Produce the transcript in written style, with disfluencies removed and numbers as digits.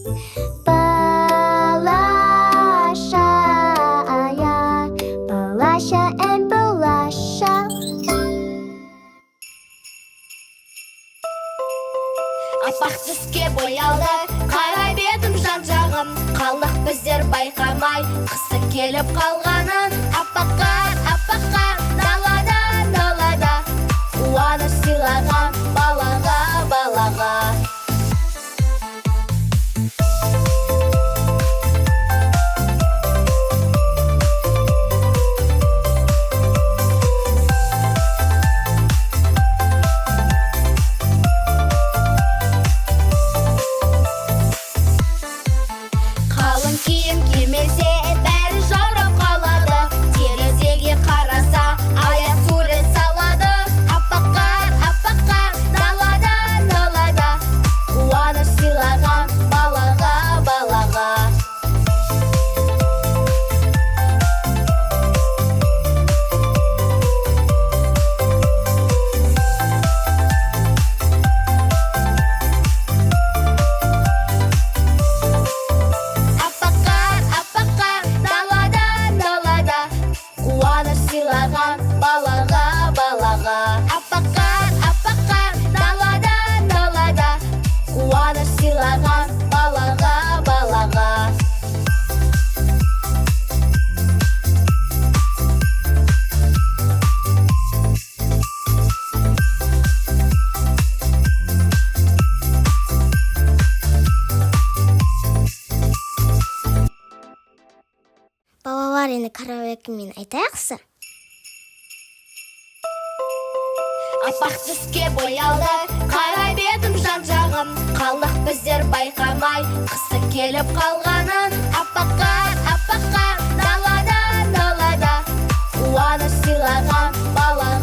Балаша, ая, балаша, балаша. Апақ түске боялды, қара бетім жан-жағым. Қалдық біздер байқамай, қыстың келіп қалғанын. Апаққа, далада, қуаныш сыйлаған балаға. Қалың киім кимесе, бәрі жаурап қалады. Терезеге қараса, аяқ сурет салады. Апаққа, далада, қуаныш сыйлаған балаға. Апаққа, далада, қуаныш сыйлаған балаға. Апаққа, далада, қуаныш сыйлаған балаға. Балалар, енді караокемен айтайықсы. Апақ түске боялды, қара бетім жан-жағым. Қалдық біздер байқамай, қыстың келіп қалғанын. Апаққа, далада, қуаныш сыйлаған балаға.